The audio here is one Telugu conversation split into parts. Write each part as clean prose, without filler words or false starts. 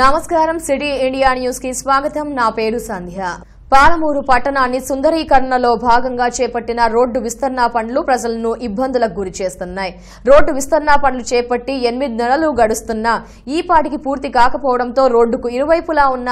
నమస్కారం సిటీ ఇండియా న్యూస్ కి స్వాగతం. నా పేరు సంధ్య. పాలమూరు పట్టణాన్ని సుందరీకరణలో భాగంగా చేపట్టిన రోడ్డు విస్తరణ పనులు ప్రజలను ఇబ్బందులకు గురి చేస్తున్నాయి. రోడ్డు విస్తరణ పనులు చేపట్టి 8 నెలలు గడుస్తున్నా ఈపాటికి పూర్తి కాకపోవడంతో రోడ్డుకు ఇరువైపులా ఉన్న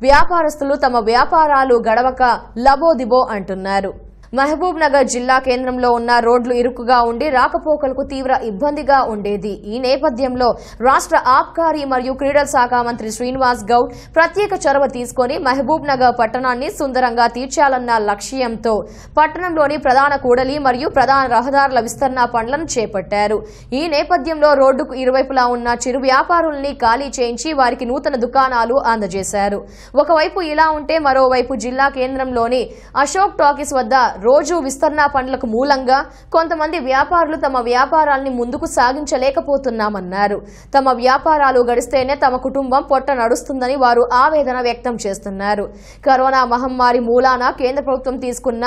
వ్యాపారస్తులు తమ వ్యాపారాలు గడవక లబోదిబో అంటున్నారు. మహబూబ్ నగర్ జిల్లా కేంద్రంలో ఉన్న రోడ్లు ఇరుకుగా ఉండి రాకపోకలకు తీవ్ర ఇబ్బందిగా ఉండేది. ఈ నేపథ్యంలో రాష్ట్ర ఆబ్కారీ మరియు క్రీడల శాఖ మంత్రి శ్రీనివాస్ గౌడ్ ప్రత్యేక చొరవ తీసుకుని మహబూబ్ నగర్ పట్టణాన్ని సుందరంగా తీర్చాలన్న లక్ష్యంతో పట్టణంలోని ప్రధాన కూడలి మరియు ప్రధాన రహదారుల విస్తరణ పనులను చేపట్టారు. ఈ నేపథ్యంలో రోడ్డుకు ఇరువైపులా ఉన్న చిరు వ్యాపారుల్ని ఖాళీ చేయించి వారికి నూతన దుకాణాలు అందజేశారు. ఒకవైపు ఇలా ఉంటే మరోవైపు జిల్లా కేంద్రంలోని అశోక్ టాకీస్ వద్ద రోజు విస్తరణ పనులకు మూలంగా కొంతమంది వ్యాపారులు తమ వ్యాపారాల్ని ముందుకు సాగించలేకపోతున్నామన్నారు. తమ వ్యాపారాలు గడిస్తేనే తమ కుటుంబం పొట్ట నడుస్తుందని వారు ఆవేదన వ్యక్తం చేస్తున్నారు. కరోనా మహమ్మారి మూలాన కేంద్ర ప్రభుత్వం తీసుకున్న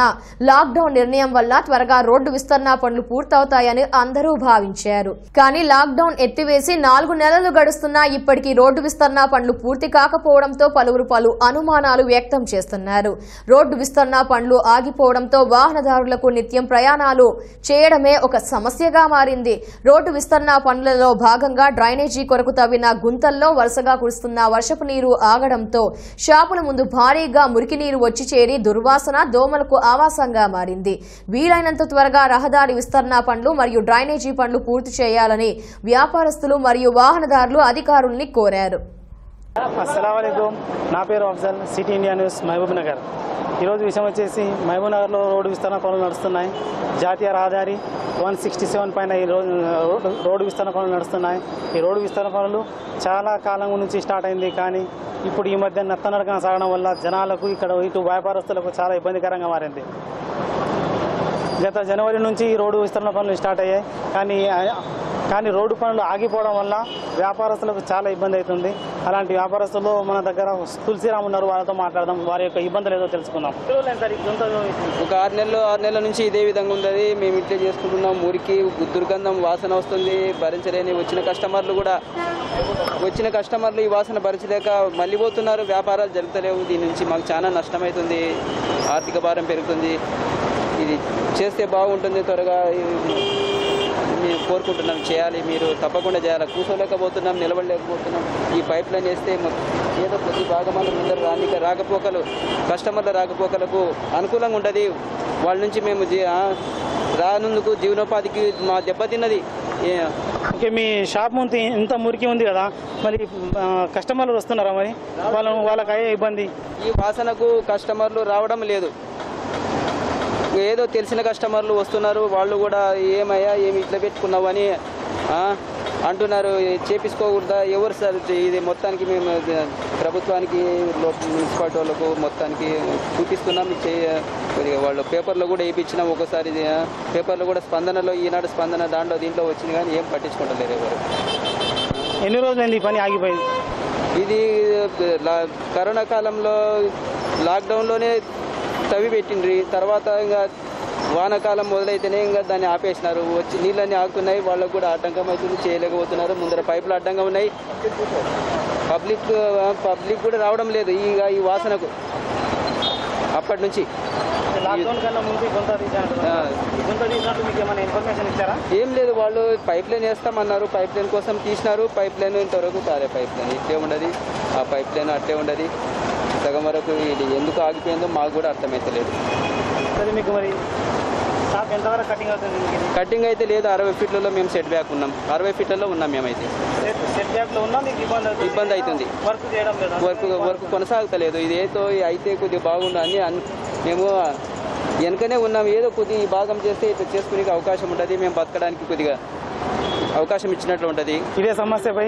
లాక్డౌన్ నిర్ణయం వల్ల త్వరగా రోడ్డు విస్తరణ పనులు పూర్తవుతాయని అందరూ భావించారు. కానీ లాక్డౌన్ ఎత్తివేసి 4 నెలలు గడుస్తున్నా ఇప్పటికీ రోడ్డు విస్తరణ పనులు పూర్తి కాకపోవడంతో పలువురు పలు అనుమానాలు వ్యక్తం చేస్తున్నారు. రోడ్డు విస్తరణ పనులు ఆగిపోవడంతో వాహనదారులకు నిత్యం ప్రయాణాలు చేయడమే ఒక సమస్యగా మారింది. రోడ్డు విస్తరణ పనులలో భాగంగా డ్రైనేజీ కొరకు తవ్విన గుంతల్లో వరుసగా కురుస్తున్న వర్షపు నీరు ఆగడంతో షాపుల ముందు భారీగా మురికి నీరు వచ్చి చేరి దుర్వాసన దోమలకు ఆవాసంగా మారింది. వీలైనంత త్వరగా రహదారి విస్తరణ పనులు మరియు డ్రైనేజీ పనులు పూర్తి చేయాలని వ్యాపారస్తులు మరియు వాహనదారులు అధికారుల్ని కోరారు. అస్సలాముఅలైకుం. నా పేరు Afzal, city India news Mahbubnagar. ఈరోజు విషయం వచ్చేసి మహబూబ్ నగర్లో రోడ్డు విస్తరణ పనులు నడుస్తున్నాయి. జాతీయ రహదారి 167 పైన ఈ రోడ్డు విస్తరణ పనులు నడుస్తున్నాయి. ఈ రోడ్డు విస్తరణ పనులు చాలా కాలం నుంచి స్టార్ట్ అయింది. కానీ ఇప్పుడు ఈ మధ్య నత్తనడకన సాగడం వల్ల జనాలకు ఇటు వ్యాపారస్తులకు చాలా ఇబ్బందికరంగా మారింది. గత జనవరి నుంచి ఈ రోడ్డు విస్తరణ పనులు స్టార్ట్ అయ్యాయి. కానీ రోడ్డు పనులు ఆగిపోవడం వల్ల వ్యాపారస్తులకు చాలా ఇబ్బంది అవుతుంది. అలాంటి వ్యాపారస్తులు మన దగ్గర తులసిరామ్ ఉన్నారు, వాళ్ళతో మాట్లాడదాం, వారి యొక్క ఇబ్బందులు ఏదో తెలుసుకుందాం. ఒక 6 నెలల నుంచి ఇదే విధంగా ఉంది. మేము ఇట్లే చేసుకుంటున్నాం. మురికి దుర్గంధం వాసన వస్తుంది, భరించలేని వచ్చిన కస్టమర్లు ఈ వాసన భరించలేక మళ్ళీ పోతున్నారు. వ్యాపారాలు జరుగుతలేవు. దీని నుంచి మాకు చాలా నష్టమవుతుంది, ఆర్థిక భారం పెరుగుతుంది. ఇది చేస్తే బాగుంటుంది, త్వరగా మేము కోరుకుంటున్నాం. చేయాలి, మీరు తప్పకుండా చేయాలి. కూర్చోలేకపోతున్నాం, నిలబడలేకపోతున్నాం. ఈ పైప్ లైన్ వేస్తే ఏదో కొద్ది భాగమాలు ముందర కస్టమర్ల రాకపోకలకు అనుకూలంగా ఉంటుంది. వాళ్ళ నుంచి మేము రానందుకు జీవనోపాధికి మా దెబ్బతిన్నది. ఓకే, మీ షాప్ ముందు ఇంత మురికి ఉంది కదా, మరి కస్టమర్లు వస్తున్నారా? మరి వాళ్ళకి అయ్యే ఇబ్బంది, ఈ వాసనకు కస్టమర్లు రావడం లేదు. ఏదో తెలిసిన కస్టమర్లు వస్తున్నారు. వాళ్ళు కూడా ఏమయ్యా ఏమి ఇట్లా పెట్టుకున్నావు అని అంటున్నారు. చేపించుకోకూడదా? ఎవరు సార్ ఇది? మొత్తానికి మేము ప్రభుత్వానికి మున్సిపాలిటీ వాళ్ళకు మొత్తానికి చూపిస్తున్నాం. కొద్దిగా వాళ్ళు పేపర్లో కూడా వేయించినాం. ఒకసారి పేపర్లో కూడా స్పందనలో, ఈనాడు స్పందన దీంట్లో వచ్చింది, కానీ ఏం పట్టించుకుంటలేరు ఎవరు. ఎన్ని రోజులైంది ఈ పని ఆగిపోయింది? ఇది కరోనా కాలంలో లాక్డౌన్లోనే తవ్వి పెట్టిండ్రి. తర్వాత ఇంకా వానాకాలం మొదలైతేనే ఇంకా దాన్ని ఆపేసినారు. వచ్చి నీళ్ళన్నీ ఆగుతున్నాయి. వాళ్ళకు కూడా ఆటంకం అవుతుంది, చేయలేకపోతున్నారు. ముందర పైపులు అడ్డంగా ఉన్నాయి. పబ్లిక్ కూడా రావడం లేదు ఈ వాసనకు. అప్పటి నుంచి ఏం లేదు. వాళ్ళు పైప్ లైన్ వేస్తామన్నారు. పైప్ లైన్ కోసం తీసినారు. పైప్ లైన్ ఇంతవరకు కాలే. పైప్ లైన్ ఇట్లే ఉండదు, ఆ పైప్ లైన్ అట్లే ఉండదు. సగం వరకు ఇది ఎందుకు ఆగిపోయిందో మాకు కూడా అర్థమైతలేదు. మీకు మరి కటింగ్ అయితే లేదు. 60 ఫీట్లలో మేము సెట్ బ్యాక్ ఉన్నాం. 60 ఫీట్లలో ఉన్నాం మేమైతే. ఇబ్బంది అవుతుంది. వర్క్ కొనసాగుతలేదు. ఇది ఏదో అయితే కొద్దిగా బాగుండు అని మేము వెనకనే ఉన్నాం. ఏదో కొద్దిగా భాగం చేస్తే ఇట్లా చేసుకునే అవకాశం ఉంటుంది. మేము బతకడానికి కొద్దిగా అవకాశం ఇచ్చినట్లు ఉంటుంది. ఇదే సమస్యపై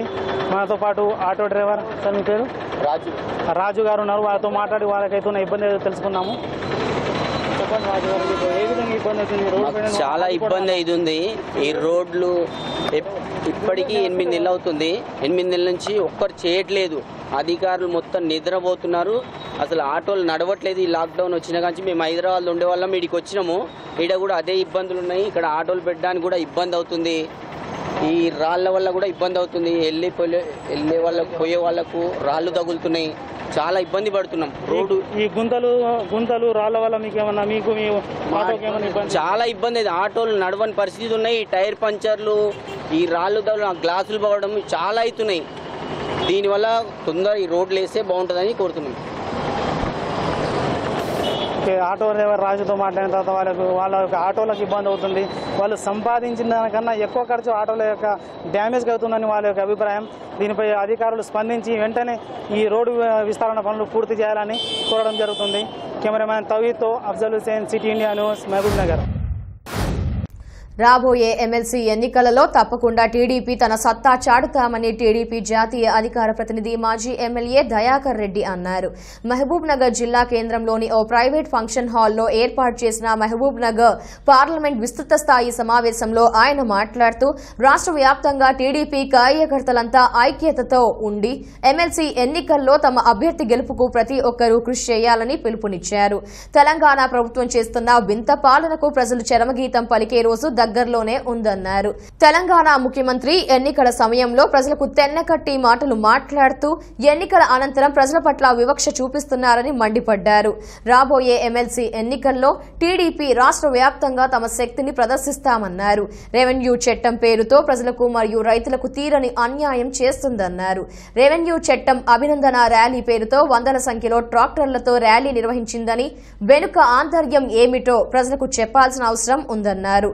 మనతో పాటు ఆటో డ్రైవర్, సార్ మీ పేరు? రాజు గారు ఉన్నారు. వాళ్ళతో మాట్లాడి వాళ్ళకైతే ఉన్న ఇబ్బంది ఏదో తెలుసుకున్నాము. చాలా ఇబ్బంది అవుతుంది. ఈ రోడ్లు ఇప్పటికీ 8 నెలలు అవుతుంది. 8 నెలల నుంచి ఒక్కరు చేయట్లేదు. అధికారులు మొత్తం నిద్రపోతున్నారు. అసలు ఆటోలు నడవట్లేదు. ఈ లాక్డౌన్ వచ్చిన కానీ మేము హైదరాబాద్లో ఉండేవాళ్ళం, వీడికి వచ్చినాము. ఈడ కూడా అదే ఇబ్బందులు ఉన్నాయి. ఇక్కడ ఆటోలు పెట్టడానికి కూడా ఇబ్బంది అవుతుంది. ఈ రాళ్ళ వల్ల కూడా ఇబ్బంది అవుతుంది. వెళ్ళే వాళ్ళకు పోయే వాళ్ళకు రాళ్ళు తగులుతున్నాయి, చాలా ఇబ్బంది పడుతున్నాం. రోడ్డు ఈ గుంతలు రాళ్ళ వల్ల మీకు చాలా ఇబ్బంది అయితే ఆటోలు నడవని పరిస్థితి ఉన్నాయి. టైర్ పంచర్లు, ఈ రాళ్ళు గ్లాసులు పడడం చాలా అవుతున్నాయి. దీనివల్ల తొందర ఈ రోడ్లు వేస్తే బాగుంటుందని కోరుతున్నాం. ఆటో డ్రైవర్ రాజుతో మాట్లాడిన తర్వాత వాళ్ళ యొక్క ఆటోలకు ఇబ్బంది అవుతుంది. వాళ్ళు సంపాదించిన దానికన్నా ఎక్కువ ఖర్చు ఆటోల యొక్క డ్యామేజ్ అవుతుందని వాళ్ళ యొక్క అభిప్రాయం. దీనిపై అధికారులు స్పందించి వెంటనే ఈ రోడ్డు విస్తరణ పనులు పూర్తి చేయాలని కోరడం జరుగుతుంది. కెమెరామ్యాన్ తవీద్తో Afzal Hussain, city India news, Mahabubnagar. రాబోయే ఎమ్మెల్సీ ఎన్నికలలో తప్పకుండా టీడీపీ తన సత్తా చాటుతామని టీడీపీ జాతీయ అధికార ప్రతినిధి మాజీ ఎమ్మెల్యే దయాకర్ రెడ్డి అన్నారు. మహబూబ్ నగర్ జిల్లా కేంద్రంలోని ఓ ప్రైవేట్ ఫంక్షన్ హాల్లో ఏర్పాటు చేసిన మహబూబ్ నగర్ పార్లమెంట్ విస్తృత స్థాయి సమావేశంలో ఆయన మాట్లాడుతూ రాష్ట్ర వ్యాప్తంగా టీడీపీ కార్యకర్తలంతా ఐక్యతతో ఉండి ఎమ్మెల్సీ ఎన్నికల్లో తమ అభ్యర్థి గెలుపుకు ప్రతి ఒక్కరూ కృషి చేయాలని పిలుపునిచ్చారు. తెలంగాణ ప్రభుత్వం చేస్తున్న వింత పాలనకు ప్రజలు చరమగీతం పలికే రోజు దగ్గరలోనే ఉందన్నారు. తెలంగాణ ముఖ్యమంత్రి ఎన్నికల సమయంలో ప్రజలకు తెన్నకట్టి మాటలు మాట్లాడుతూ ఎన్నికల అనంతరం ప్రజల పట్ల వివక్ష చూపిస్తున్నారని మండిపడ్డారు. రాబోయే ఎమ్మెల్సీ ఎన్నికల్లో టీడీపీ రాష్ట్ర వ్యాప్తంగా తమ శక్తిని ప్రదర్శిస్తామన్నారు. రెవెన్యూ చట్టం పేరుతో ప్రజలకు మరియు రైతులకు తీరని అన్యాయం చేస్తుందన్నారు. రెవెన్యూ చట్టం అభినందన ర్యాలీ పేరుతో వందల సంఖ్యలో ట్రాక్టర్లతో ర్యాలీ నిర్వహించిందని, వెనుక ఆంతర్యం ఏమిటో ప్రజలకు చెప్పాల్సిన అవసరం ఉందన్నారు.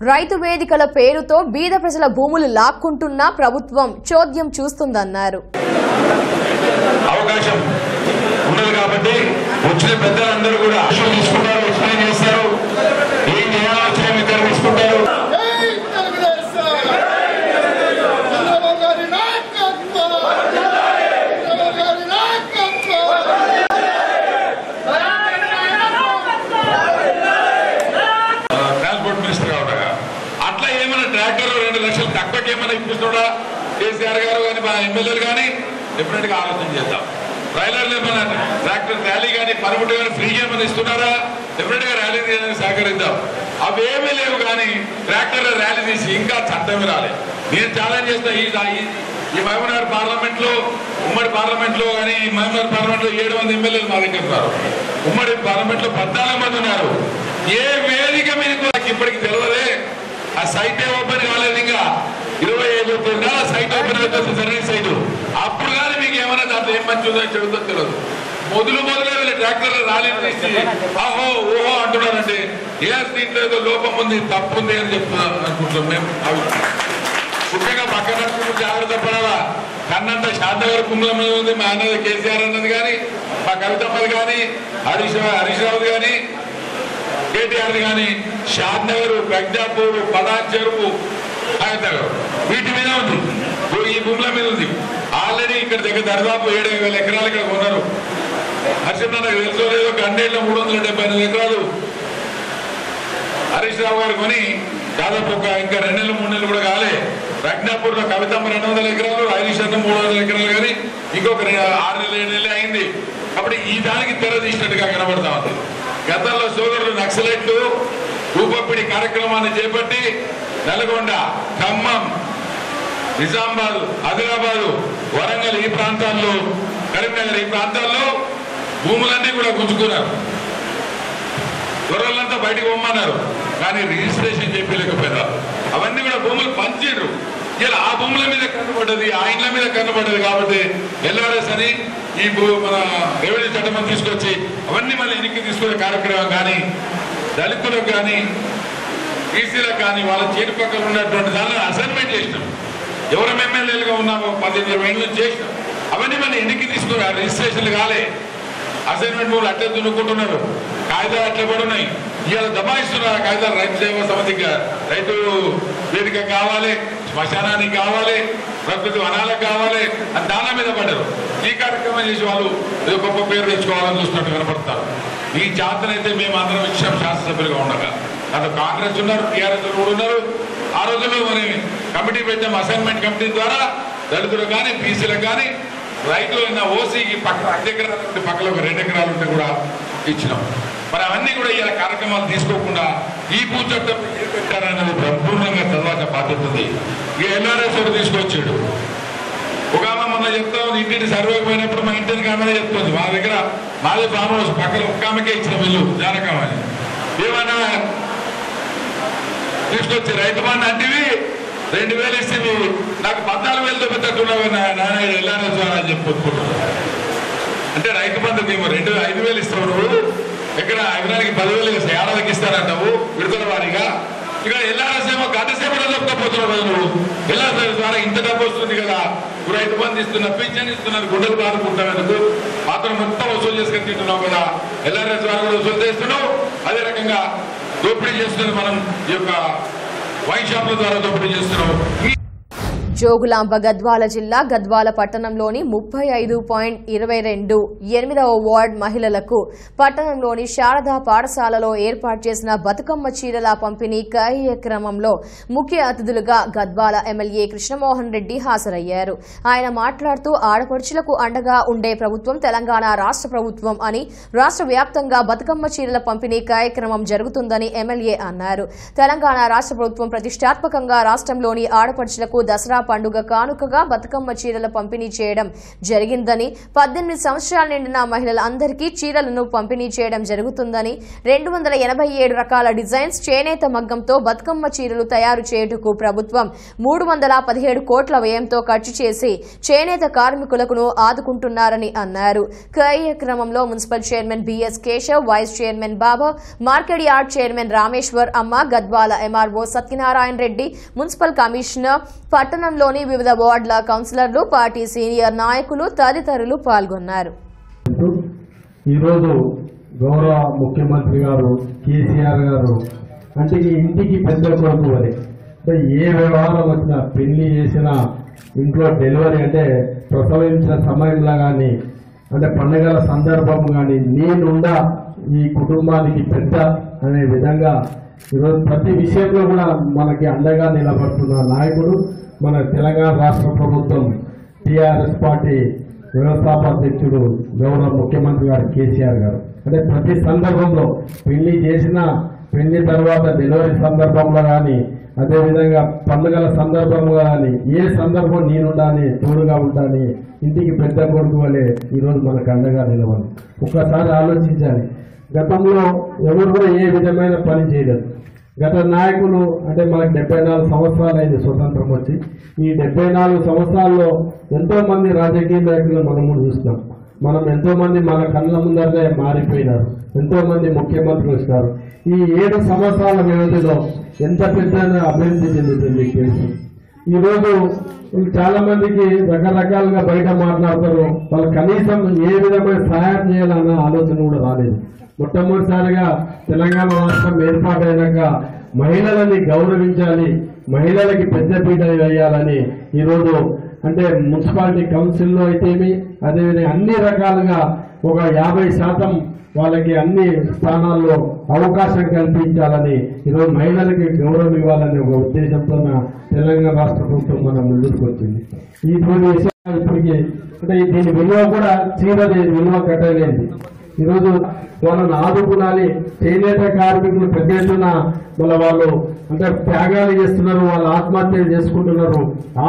రైతు వేదికల పేరుతో బీద ప్రజల భూములు లాక్కుంటున్నా ప్రభుత్వం చోద్యం చూస్తుందన్నారు. అవకాశం ఉన్నది కాబట్టి వచ్చిన పెద్దలందరూ కూడా తీసుకుంటారు, ఎక్స్ప్లెయిన్ చేస్తారు, ఏం చేయాలో తీసుకుంటారు. ఇప్పిస్తున్నా కేసీఆర్ గారు కానీ మా ఎమ్మెల్యేలు కానీ డెఫినెట్ గా ఆలోచన చేద్దాం. ట్రైలర్లు ఏమైనా ట్రాక్టర్ ర్యాలీ కానీ పర్మిట్ కానీ ఫ్రీగా ఏమైనా ఇస్తున్నారా? డెఫినెట్ గా ర్యాలీ తీయడానికి సహకరిద్దాం. అవేమీ లేవు కానీ ట్రాక్టర్ ర్యాలీ తీసి ఇంకా చట్టమే రాలేదు. నేను ఛాలెంజ్ చేస్తా, ఈ మహబూబ్నగర్ పార్లమెంట్ లో, ఉమ్మడి పార్లమెంట్ లో కానీ ఈ మహబూబ్నగర్ పార్లమెంట్ లో 700 ఎమ్మెల్యేలు మా దగ్గర ఉన్నారు. ఉమ్మడి పార్లమెంట్ లో 14 మంది ఉన్నారు. ఏ వేదిక మీకు ఇప్పటికి తెలియదే. ఆ సైటే ఓపెన్ కాలేదు, ఇంకా 25 నెలల సైట్ ఓపెన్ అవుతుంది, సర్వీస్ సైట్. అప్పుడు కానీ మీకు ఏమైనా దాంట్లో ఏం మంచి ఉందో చెడుతో తెలియదు. మొదలే ట్రాక్టర్లు ర్యాలీ తీసి ఆహో ఓహో అంటున్నారంటే దీంట్లో ఏదో లోపం ఉంది, తప్పు ఉంది అని చెప్తున్నాను అనుకుంటున్నాం మేము. ముఖ్యంగా పక్కన జాగ్రత్త పడాలా. కన్నంత శాంతగారు కుంగుల మీద ఉంది, మా అన్నది కేసీఆర్ అన్నది కానీ, మా కవితమ్మది కానీ, హరీష్ రావు కానీ, కేటీఆర్ కానీ, షాద్ నగర్, ప్రజ్ఞాపూర్, పడాన్ చెరువు, వీటి మీద ఉంది, ఈ భూముల మీద ఉంది. ఆల్రెడీ ఇక్కడ దగ్గర దాదాపు 7,000 ఎకరాలు ఇక్కడ కొన్నారు. హర్షన్న నాకు తెలుసో లేదో, గండేళ్ళ 378 ఎకరాలు హరీష్ రావు గారు కొని దాదాపు ఇంకా 2 నెలలు 3 నెలలు కూడా కాలే. ప్రజ్ఞాపూర్ లో కవితమ్మ 200 ఎకరాలు, హరీష్ అన్న 300 ఎకరాలు కానీ ఇంకొక 6 నెలలు 7 నెలలు అయింది. కాబట్టి ఈ దానికి తెర తీసినట్టుగా కనబడతా ఉంది. గతంలో సోదరులు నక్సలైట్లు రూపపిడి కార్యక్రమాన్ని చేపట్టి నల్గొండ, ఖమ్మం, నిజామాబాద్, ఆదిలాబాద్, వరంగల్ ఈ ప్రాంతాల్లో, కరీంనగర్ ఈ ప్రాంతాల్లో భూములన్నీ కూడా గుంజుకున్నారు. దొరలంతా బయటకు పోమన్నారు, కానీ రిజిస్ట్రేషన్ చెప్పలేకపోయారు. అవన్నీ కూడా భూములు పంచారు. ఇలా ఆ భూముల మీద కన్నుపడ్డది, ఆ ఇండ్ల మీద కన్నుపడ్డది. కాబట్టి ఎల్ఆర్ఎస్ అని ఈ మన రెవెన్యూ చట్టం తీసుకొచ్చి అవన్నీ మళ్ళీ వెనక్కి తీసుకునే కార్యక్రమం కానీ, దళితులకు కానీ, బీసీలకు కానీ వాళ్ళ చేతి పక్కన ఉన్నటువంటి దాన్ని అసైన్మెంట్ చేసినాం. ఎవరు ఎమ్మెల్యేలుగా ఉన్నామో 15-20 ఏళ్ళు చేసినాం. అవన్నీ మళ్ళీ వెనక్కి తీసుకున్నారు. రిజిస్ట్రేషన్లు కాలే, అసైన్మెంట్ భూములు అట్లే దున్నుకుంటున్నారు, కాగితాలు అట్లే కూడా ఉన్నాయి. ఇవాళ దబాయిస్తున్నారు కాగితాలు. రైతు సేవా సమితిగా రైతు వేదిక కావాలి, శ్మశానానికి కావాలి, ప్రకృతి వనాలకు కావాలి అని దాని మీద పడ్డారు. ఈ కార్యక్రమం చేసి వాళ్ళు ఏదో గొప్ప పేరు తెచ్చుకోవాలని చూస్తున్నట్టు కనపడతారు. ఈ జాతనైతే మేము అందరం ఇచ్చాం శాసనసభ్యులుగా ఉండగా. అటు కాంగ్రెస్ ఉన్నారు, టీఆర్ఎస్ కూడా ఉన్నారు. ఆ రోజుల్లో మరి కమిటీ పెట్టాం, అసైన్మెంట్ కమిటీ ద్వారా దళితులకు కానీ, బీసీలకు కానీ, రైతులు ఓసీకి పక్కన 5 ఎకరాలు ఉంటే పక్కన ఒక 2 ఎకరాలు ఉంటే కూడా ఇచ్చినాం. మరి అవన్నీ కూడా ఇలా కార్యక్రమాలు తీసుకోకుండా ఈ భూ చట్టం పేరు పెట్టారన్నది సంపూర్ణంగా చదవాల్సిన బాధ్యత ఉంది. ఇక ఎల్ఆర్ఎస్ ఒకటి తీసుకొచ్చాడు. ఒక ఆమె మొన్న చెప్తా ఉంది, ఇంటిని సర్వేకి పోయినప్పుడు మా ఇంటికి ఆమె చెప్తుంది, మా దగ్గర మాది ఫామ్ హౌస్ పక్కన ఒక్క ఆమెకే ఇచ్చిన బిల్లు జానకమని. ఏమన్నా తీసుకొచ్చి రైతు బంధు అంటివి 2000 ఇస్తే నాకు 14,000 పెట్టట్టున్నావు నాన్న ఎల్ఆర్ఎస్ అని చెప్పుకుంటున్నాను. అంటే రైతు బంధుకు ఏమో 5,000 ఇస్తావు నువ్వు, ఎక్కడ ఎకరానికి 10,000 ఇస్తావు, ఏడాదికి ఇస్తానంటావు విడుదల వారీగా. ఇక ఎల్ఆర్ఎస్ ఏమో గంట సేపట్లో చెప్పుకోపోతున్నావు కదా నువ్వు. ఎల్ఆర్ఎస్ ద్వారా ఇంత డబ్బు వస్తుంది కదా, రైతు బంధు ఇస్తున్నారు, పింఛన్ ఇస్తున్నారు, గుడ్డలు బాదుకుంటావు, మాత్రం మొత్తం వసూలు చేసుకొని తింటున్నావు కదా. ఎల్ఆర్ఎస్ ద్వారా కూడా వసూలు చేస్తున్నావు, అదే రకంగా దోపిడీ చేస్తున్నారు. మనం ఈ యొక్క వైన్ షాపుల ద్వారా దోపిడీ చేస్తున్నాం. జోగులాంబ గద్వాల జిల్లా గద్వాల పట్టణంలోని 35.22 8వ వార్డు మహిళలకు పట్టణంలోని శారదా పాఠశాలలో ఏర్పాటు చేసిన బతుకమ్మ చీరల పంపిణీ కార్యక్రమంలో ముఖ్య అతిథులుగా గద్వాల ఎమ్మెల్యే కృష్ణమోహన్ రెడ్డి హాజరయ్యారు. ఆయన మాట్లాడుతూ ఆడపడుచులకు అండగా ఉండే ప్రభుత్వం తెలంగాణ రాష్ట్ర ప్రభుత్వం అని, రాష్ట్ర వ్యాప్తంగా బతుకమ్మ చీరల పంపిణీ కార్యక్రమం జరుగుతుందని ఎమ్మెల్యే అన్నారు. తెలంగాణ రాష్ట్ర ప్రభుత్వం ప్రతిష్టాత్మకంగా రాష్ట్రంలోని ఆడపడుచులకు దసరా పండుగ కానుకగా బతుకమ్మ చీరల పంపిణీ చేయడం జరిగిందని, 18 సంవత్సరాలు నిండిన మహిళలందరికీ చీరలను పంపిణీ చేయడం జరుగుతుందని, 287 రకాల డిజైన్స్ చేనేత మగ్గంతో బతుకమ్మ చీరలు తయారు చేయుటకు ప్రభుత్వం 317 కోట్ల వ్యయంతో ఖర్చు చేసి చేనేత కార్మికులకు ఆదుకుంటున్నారని అన్నారు. కార్యక్రమంలో municipal chairman BS Keshav, vice chairman Baba, market yard chairman Rameshwar Amma, Gadwal MRO Satyanarayana Reddy, municipal commissioner, పట్టణంలోని వివిధ వార్డుల కౌన్సిలర్లు, పార్టీ సీనియర్ నాయకులు తదితరులు పాల్గొన్నారు. ఈరోజు గౌరవ ముఖ్యమంత్రి గారు కేసీఆర్ గారు అంటే ఇంటికి పెద్ద కొడుకు అని, అంటే ఏ వ్యవహారం వచ్చినా, పెళ్లి చేసినా, ఇంట్లో డెలివరీ అంటే ప్రసవించిన సమయంలో కానీ, అంటే పండుగల సందర్భం కానీ, నేనుండా ఈ కుటుంబానికి పెద్ద అనే విధంగా ఈరోజు ప్రతి విషయంలో కూడా మనకి అండగా నిలబడుతున్న నాయకుడు మన తెలంగాణ రాష్ట్ర ప్రభుత్వం టీఆర్ఎస్ పార్టీ వ్యవస్థాపకుడు గౌరవ ముఖ్యమంత్రి గారు కేసీఆర్ గారు. అంటే ప్రతి సందర్భంలో పెళ్లి చేసిన, పెళ్లి తర్వాత డెలివరీ సందర్భంలో కానీ, అదేవిధంగా పండుగల సందర్భంలో కానీ, ఏ సందర్భం నేనుండాలి, తోడుగా ఉంటాని, ఇంటికి పెద్ద కొడుకు వలె ఈరోజు మనకు అండగా నిలవాలి. ఒక్కసారి ఆలోచించాలి, గతంలో ఎవరు కూడా ఏ విధమైన పని చేయలేదు. గత నాయకులు అంటే మనకు 74 సంవత్సరాలు అయింది స్వతంత్రం వచ్చి. ఈ 74 సంవత్సరాల్లో ఎంతో మంది రాజకీయ నాయకులు మనము చూస్తున్నాం. మనం ఎంతో మంది మన కళ్ళ ముందరనే మారిపోయినారు, ఎంతో మంది ముఖ్యమంత్రులు వచ్చినారు. ఈ 7 సంవత్సరాల వ్యవధిలో ఎంత పెద్ద అభివృద్ధి చెందుతుంది తెలుసు. ఈరోజు చాలా మందికి రకరకాలుగా బయట మాట్లాడతారు, వాళ్ళు కనీసం ఏ విధమైన సహాయం చేయాలన్న ఆలోచన కూడా రాలేదు. మొట్టమొదటిసారిగా తెలంగాణ రాష్ట్రం ఏర్పాటైనాక మహిళలని గౌరవించాలి, మహిళలకి పెద్దపీట వేయాలని ఈరోజు అంటే మున్సిపాలిటీ కౌన్సిల్లో అయితేమి, అదేవిధంగా అన్ని రకాలుగా ఒక 50% వాళ్ళకి అన్ని స్థానాల్లో అవకాశం కల్పించాలని, ఈరోజు మహిళలకి గౌరవం ఇవ్వాలనే ఒక ఉద్దేశంతో తెలంగాణ రాష్ట్ర ప్రభుత్వం మనం ముందుకు వచ్చింది. ఈ విషయం ఇప్పటికీ అంటే దీని విలువ కూడా చీరది విలువ కట్టలేదు. ఈరోజు వాళ్ళని ఆదుకునాలి. చేనేత కార్మికులు పెద్ద ఎత్తున వాళ్ళు అంటే త్యాగాలు చేస్తున్నారు, వాళ్ళు ఆత్మహత్యలు చేసుకుంటున్నారు.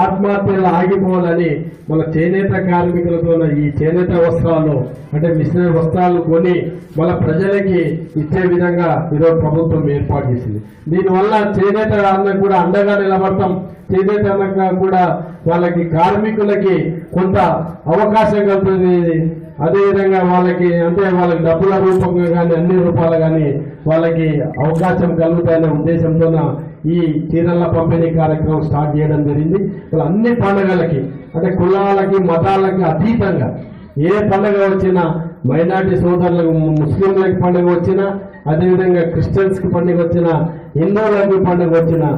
ఆత్మహత్యలు ఆగిపోవాలని మన చేనేత కార్మికులతో ఈ చేనేత వస్త్రాలు అంటే మిషనరీ వస్త్రాలు కొని మన ప్రజలకి ఇచ్చే విధంగా ఈరోజు ప్రభుత్వం ఏర్పాటు చేసింది. దీనివల్ల చేనేత రంగం కూడా అండగా నిలబడతాం. చేనేత రంగం కూడా వాళ్ళకి కార్మికులకి కొంత అవకాశం కలుగుతుంది. అదేవిధంగా వాళ్ళకి అంటే వాళ్ళకి డబ్బుల రూపంగా కానీ అన్ని రూపాలు కానీ వాళ్ళకి అవకాశం కలుగుతాయనే ఉద్దేశంతో ఈ చీరల పంపిణీ కార్యక్రమం స్టార్ట్ చేయడం జరిగింది. అన్ని పండుగలకి అంటే కులాలకి మతాలకి అతీతంగా ఏ పండుగ వచ్చినా, మైనార్టీ సోదరులకు ముస్లింలకి పండుగ వచ్చినా, అదేవిధంగా క్రిస్టియన్స్కి పండుగ వచ్చినా, హిందువులకి పండుగ వచ్చినా,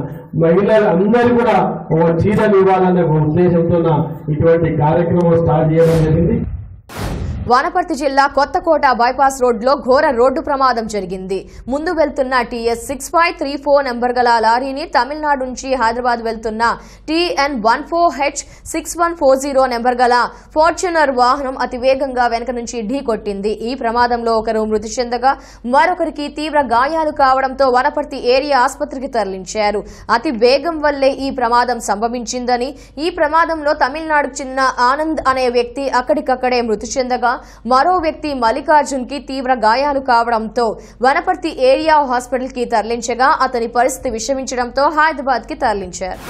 మహిళలు అందరూ కూడా ఒక చీరలు ఇవ్వాలనే ఒక ఉద్దేశంతో ఇటువంటి కార్యక్రమం స్టార్ట్ చేయడం జరిగింది. వనపర్తి జిల్లా కొత్తకోట బైపాస్ రోడ్లో ఘోర రోడ్డు ప్రమాదం జరిగింది. ముందు వెళ్తున్న TS 6534 నెంబర్ గల లారీని తమిళనాడు నుంచి హైదరాబాద్ వెళ్తున్న TN 14H 6140 నెంబర్ గల ఫార్చునర్ వాహనం అతివేగంగా వెనక నుంచి ఢీకొట్టింది. ఈ ప్రమాదంలో ఒకరు మృతి చెందగా మరొకరికి తీవ్ర గాయాలు కావడంతో వనపర్తి ఏరియా ఆసుపత్రికి తరలించారు. అతి వేగం వల్లే ఈ ప్రమాదం సంభవించిందని, ఈ ప్రమాదంలో తమిళనాడుకు చెందిన ఆనంద్ అనే వ్యక్తి అక్కడికక్కడే మృతి చెందగా మరో వ్యక్తి మల్లికార్జున్ కి తీవ్ర గాయాలు కావడంతో వనపర్తి ఏరియా హాస్పిటల్ కి తరలించగా అతని పరిస్థితి విషమించడంతో హైదరాబాద్ కి తరలించారు.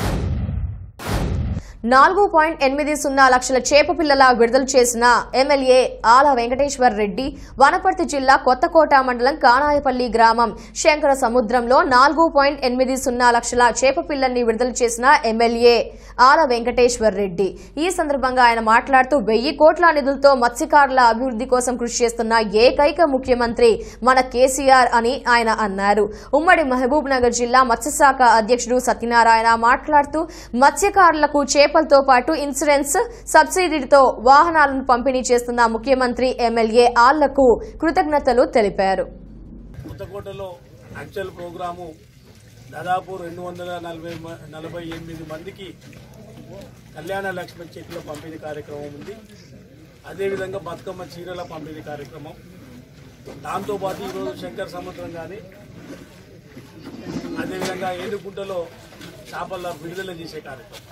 4.80 లక్షల చేప పిల్లల విడుదల చేసిన ఎమ్మెల్యే ఆల వెంకటేశ్వర్ రెడ్డి వనపర్తి జిల్లా కొత్తకోట మండలం కానాయపల్లి గ్రామం శంకర సముద్రంలో 4.80 లక్షల చేప పిల్లల్ని విడుదల చేసిన ఎమ్మెల్యే ఆల వెంకటేశ్వర్ రెడ్డి. ఈ సందర్భంగా ఆయన మాట్లాడుతూ 1000 కోట్ల నిధులతో మత్స్యకారుల అభివృద్ధి కోసం కృషి చేస్తున్న ఏకైక ముఖ్యమంత్రి మన కేసీఆర్ అని ఆయన అన్నారు. ఉమ్మడి మహబూబ్ నగర్ జిల్లా మత్స్యశాఖ అధ్యక్షుడు సత్యనారాయణ మాట్లాడుతూ మత్స్యకారులకు చేపలతో పాటు ఇన్సూరెన్స్ సబ్సిడీతో వాహనాలను పంపిణీ చేస్తున్న ముఖ్యమంత్రి ఎమ్మెల్యే ఆళ్లకు కృతజ్ఞతలు తెలిపారు. కొత్తకోటలో యాక్చువల్ ప్రోగ్రాము దాదాపు 248 మందికి కళ్యాణ లక్ష్మి చెక్కుల పంపిణీ కార్యక్రమం ఉంది. అదేవిధంగా బతుకమ్మ చీరల పంపిణీ కార్యక్రమం, దాంతోపాటు ఈరోజు శంకర్ సముద్రం కానీ అదేవిధంగా ఏడుగుంటలో చేపల విడుదల చేసే కార్యక్రమం.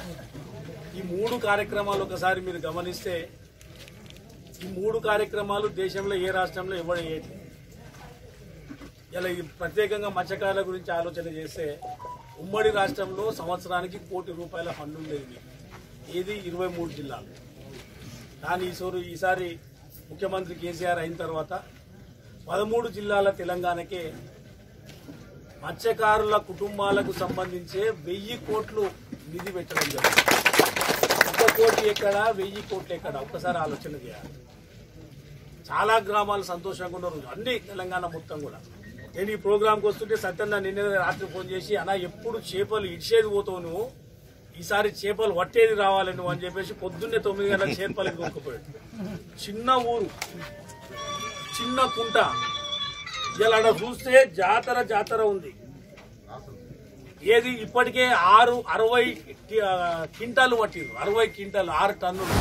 ఈ 3 కార్యక్రమాలు ఒకసారి మీరు గమనిస్తే ఈ 3 కార్యక్రమాలు దేశంలో ఏ రాష్ట్రంలో ఎవరు ఏది ఇలా ప్రత్యేకంగా మత్స్యకారుల గురించి ఆలోచన చేస్తే ఉమ్మడి రాష్ట్రంలో సంవత్సరానికి ₹1 కోటి ఫండ్ ఉండేది. ఏది 23 జిల్లాలు. కానీ ఈసారి ముఖ్యమంత్రి కేసీఆర్ అయిన తర్వాత 13 జిల్లాల తెలంగాణకే మత్స్యకారుల కుటుంబాలకు సంబంధించే 1000 కోట్లు నిధి పెట్టడం జరిగింది. 1 కోటి ఎక్కడ, 1000 కోట్లు ఎక్కడ ఒక్కసారి ఆలోచన చేయాలి. చాలా గ్రామాలు సంతోషంగా ఉన్నారు, అన్ని తెలంగాణ మొత్తం కూడా. నేను ఈ ప్రోగ్రాంకి వస్తుంటే సత్యన్న నిన్న రాత్రి ఫోన్ చేసి, అన్నా ఎప్పుడు చేపలు ఇడిచేది పోతావు నువ్వు, ఈసారి చేపలు వట్టేది రావాలి నువ్వు అని చెప్పేసి పొద్దున్నే 9 గంటలకు చేపలకి దొరికిపోయాడు. చిన్న ఊరు, చిన్న కుంట, ఇలా చూస్తే జాతర ఉంది. ఏది ఇప్పటికే 60 క్వింటాలు పట్టింది, 60 క్వింటాలు 6 టన్నులు.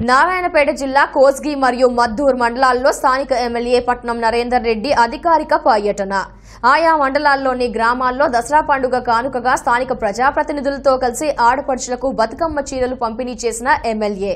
నారాయణపేట జిల్లా కోస్గి మరియు మద్దూర్ మండలాల్లో స్థానిక ఎమ్మెల్యే పట్నం నరేందర్ రెడ్డి అధికారిక పర్యటన. ఆయా మండలాల్లోని గ్రామాల్లో దసరా పండుగ కానుకగా స్థానిక ప్రజాప్రతినిధులతో కలిసి ఆడపడుచులకు బతుకమ్మ చీరలు పంపిణీ చేసిన ఎమ్మెల్యే.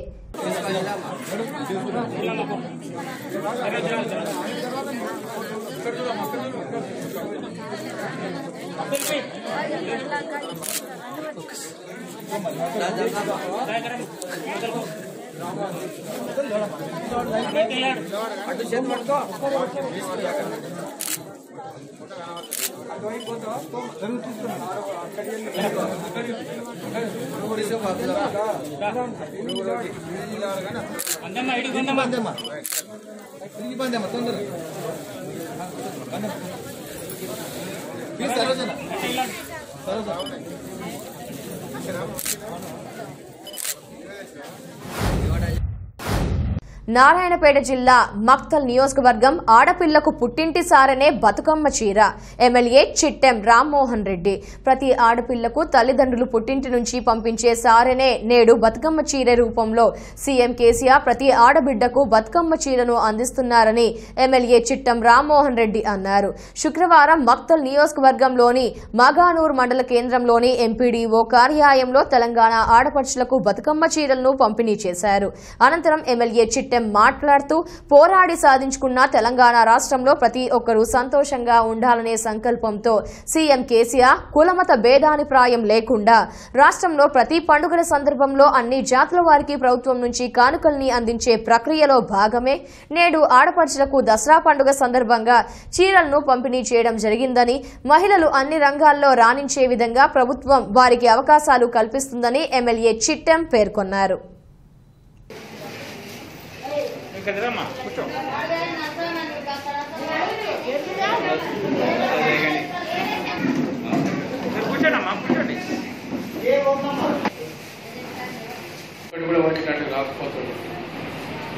నారాయణపేట జిల్లా మక్తల్ నియోజకవర్గం ఆడపిల్లకు పుట్టింటి సారనే బతుకమ్మ చీర. ఎమ్మెల్యే చిట్టెం రామ్మోహన్ రెడ్డి. ప్రతి ఆడపిల్లకు తల్లిదండ్రులు పుట్టింటి నుంచి పంపించే సారనే నేడు బతుకమ్మ చీర రూపంలో సీఎం కేసీఆర్ ప్రతి ఆడబిడ్డకు బతుకమ్మ చీరను అందిస్తున్నారని ఎమ్మెల్యే చిట్టెం రామ్మోహన్ రెడ్డి అన్నారు. శుక్రవారం మక్తల్ నియోజకవర్గంలోని మాగానూర్ మండల కేంద్రంలోని ఎంపీడీఓ కార్యాలయంలో తెలంగాణ ఆడపడుచులకు బతుకమ్మ చీరలను పంపిణీ చేశారు. అనంతరం ఎమ్మెల్యే చిట్టెం మాట్లాడుతూ పోరాడి సాధించుకున్న తెలంగాణ రాష్ట్రంలో ప్రతి ఒక్కరూ సంతోషంగా ఉండాలనే సంకల్పంతో సీఎం కేసీఆర్ కులమత భేదాభిప్రాయం లేకుండా రాష్ట్రంలో ప్రతి పండుగల సందర్భంలో అన్ని జాతుల వారికి ప్రభుత్వం నుంచి కానుకల్ని అందించే ప్రక్రియలో భాగమే నేడు ఆడపడుచులకు దసరా పండుగ సందర్భంగా చీరలను పంపిణీ చేయడం జరిగిందని, మహిళలు అన్ని రంగాల్లో రాణించే విధంగా ప్రభుత్వం వారికి అవకాశాలు కల్పిస్తుందని ఎమ్మెల్యే చిట్టెం పేర్కొన్నారు.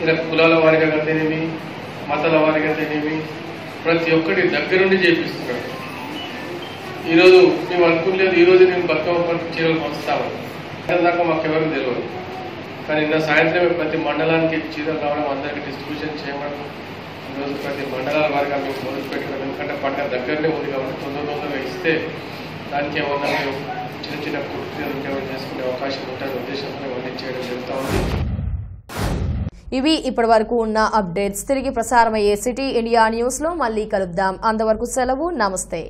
ఇలా కులాల వారిగా అయితేనేమి మతాల వారిగా అయితేనేమి ప్రతి ఒక్కటి దగ్గరుండి చేపిస్తున్నాడు. ఈరోజు మేము అనుకోలేదు, ఈరోజు నేను బతుకమ్మ చీరలు పంచుతామని దాకా మాకెవరికి తెలియదు. కానీ నిన్న సాయంత్రం ప్రతి మండలానికి చీరలు రావడం, అందరికీ డిస్ట్రిబ్యూషన్ చేయడం, ఈరోజు ప్రతి మండలాల వారిగా మేము మొదలు పెట్టడం. ఎందుకంటే పండుగ దగ్గరనే ఉంది కాబట్టి తొందరగా ఇస్తే దానికి ఏమన్నా మేము చిన్న చిన్న కుట్రలు చేసుకునే అవకాశం ఉంటుంది ఉద్దేశంతో ఇవన్నీ చేయడం జరుగుతూ ఉంది. ఇవి ఇప్పటి వరకు ఉన్న అప్డేట్స్. తిరిగి ప్రసారమయ్యే సిటీ ఇండియా న్యూస్ లో మళ్ళీ కలుద్దాం. అంతవరకు సెలవు. నమస్తే.